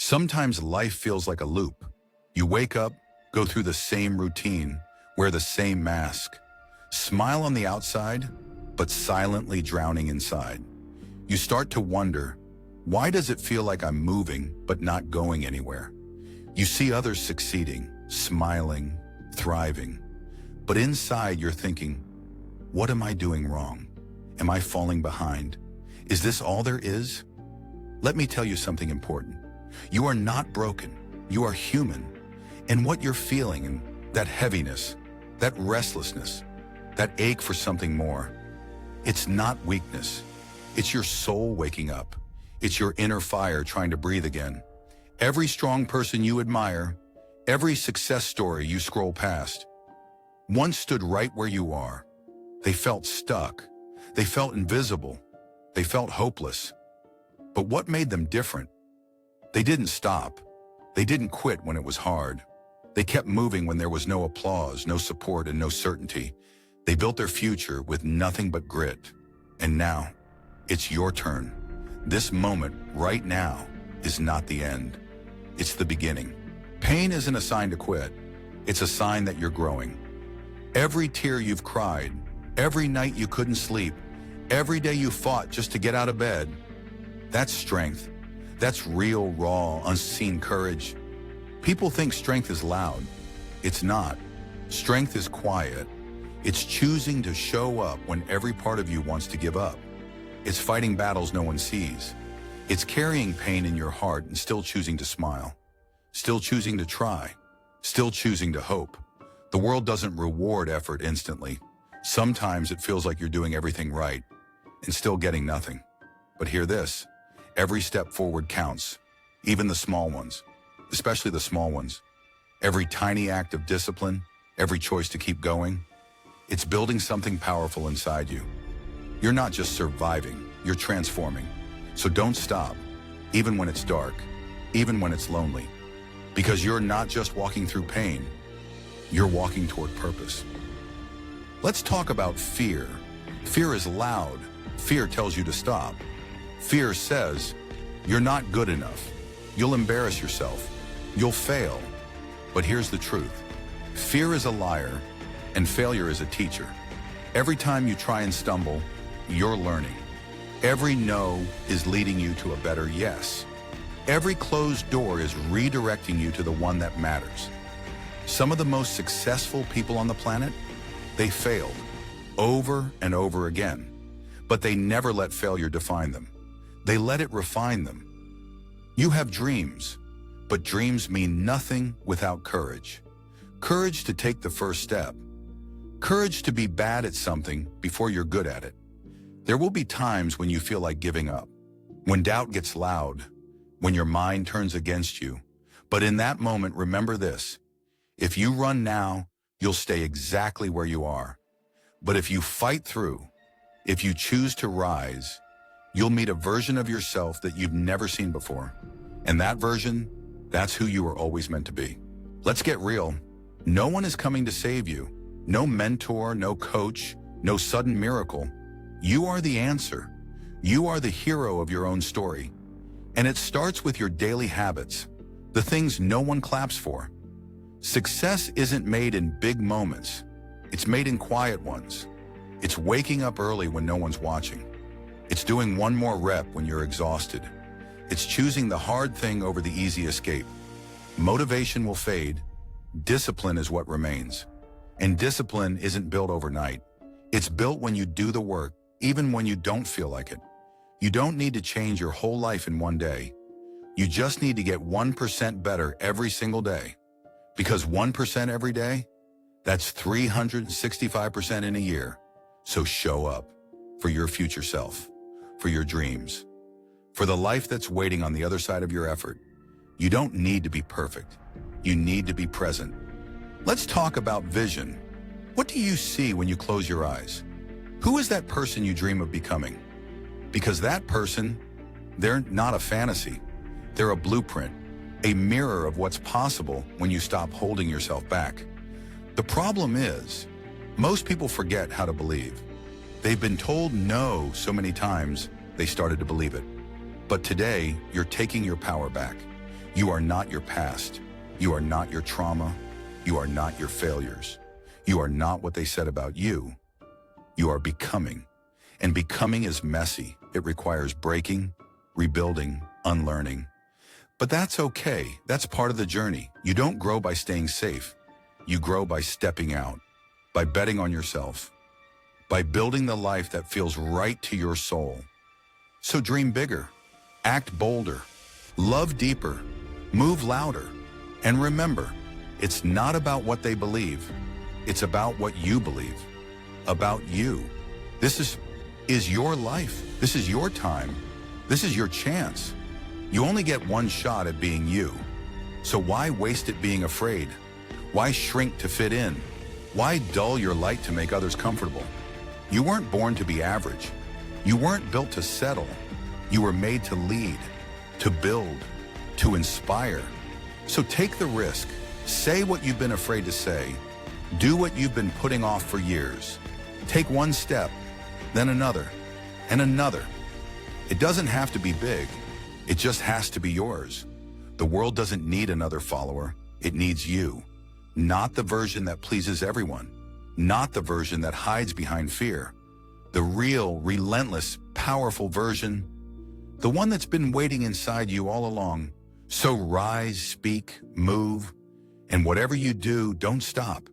Sometimes life feels like a loop. You wake up, go through the same routine, wear the same mask, smile on the outside, but silently drowning inside. You start to wonder, why does it feel like I'm moving but not going anywhere? You see others succeeding, smiling, thriving, but inside you're thinking, what am I doing wrong? Am I falling behind? Is this all there is? Let me tell you something important. You are not broken. You are human. And what you're feeling, and that heaviness, that restlessness, that ache for something more, it's not weakness. It's your soul waking up. It's your inner fire trying to breathe again. Every strong person you admire, every success story you scroll past, once stood right where you are. They felt stuck. They felt invisible. They felt hopeless. But what made them different? They didn't stop. They didn't quit when it was hard. They kept moving when there was no applause, no support, and no certainty. They built their future with nothing but grit. And now, it's your turn. This moment, right now, is not the end. It's the beginning. Pain isn't a sign to quit. It's a sign that you're growing. Every tear you've cried, every night you couldn't sleep, every day you fought just to get out of bed, that's strength. That's real, raw, unseen courage. People think strength is loud. It's not. Strength is quiet. It's choosing to show up when every part of you wants to give up. It's fighting battles no one sees. It's carrying pain in your heart and still choosing to smile. Still choosing to try. Still choosing to hope. The world doesn't reward effort instantly. Sometimes it feels like you're doing everything right and still getting nothing. But hear this. Every step forward counts, even the small ones, especially the small ones. Every tiny act of discipline, every choice to keep going, it's building something powerful inside you. You're not just surviving, you're transforming. So don't stop, even when it's dark, even when it's lonely, because you're not just walking through pain, you're walking toward purpose. Let's talk about fear. Fear is loud. Fear tells you to stop. Fear says, you're not good enough. You'll embarrass yourself. You'll fail. But here's the truth. Fear is a liar, and failure is a teacher. Every time you try and stumble, you're learning. Every no is leading you to a better yes. Every closed door is redirecting you to the one that matters. Some of the most successful people on the planet, they failed over and over again, but they never let failure define them. They let it refine them. You have dreams, but dreams mean nothing without courage. Courage to take the first step. Courage to be bad at something before you're good at it. There will be times when you feel like giving up, when doubt gets loud, when your mind turns against you. But in that moment, remember this. If you run now, you'll stay exactly where you are. But if you fight through, if you choose to rise, you'll meet a version of yourself that you've never seen before. And that version, that's who you were always meant to be. Let's get real. No one is coming to save you. No mentor, no coach, no sudden miracle. You are the answer. You are the hero of your own story. And it starts with your daily habits, the things no one claps for. Success isn't made in big moments. It's made in quiet ones. It's waking up early when no one's watching. It's doing one more rep when you're exhausted. It's choosing the hard thing over the easy escape. Motivation will fade. Discipline is what remains. And discipline isn't built overnight. It's built when you do the work, even when you don't feel like it. You don't need to change your whole life in one day. You just need to get 1% better every single day. Because 1% every day, that's 365% in a year. So show up for your future self, for your dreams, for the life that's waiting on the other side of your effort. You don't need to be perfect. You need to be present. Let's talk about vision. What do you see when you close your eyes? Who is that person you dream of becoming? Because that person, they're not a fantasy. They're a blueprint, a mirror of what's possible when you stop holding yourself back. The problem is, most people forget how to believe. They've been told no so many times, they started to believe it. But today, you're taking your power back. You are not your past. You are not your trauma. You are not your failures. You are not what they said about you. You are becoming. And becoming is messy. It requires breaking, rebuilding, unlearning. But that's okay. That's part of the journey. You don't grow by staying safe. You grow by stepping out, by betting on yourself, by building the life that feels right to your soul. So dream bigger, act bolder, love deeper, move louder, and remember, it's not about what they believe. It's about what you believe, about you. This is your life. This is your time. This is your chance. You only get one shot at being you. So why waste it being afraid? Why shrink to fit in? Why dull your light to make others comfortable? You weren't born to be average. You weren't built to settle. You were made to lead, to build, to inspire. So take the risk. Say what you've been afraid to say. Do what you've been putting off for years. Take one step, then another, and another. It doesn't have to be big. It just has to be yours. The world doesn't need another follower. It needs you. Not the version that pleases everyone. Not the version that hides behind fear. The real, relentless, powerful version. The one that's been waiting inside you all along. So rise, speak, move, and whatever you do, don't stop.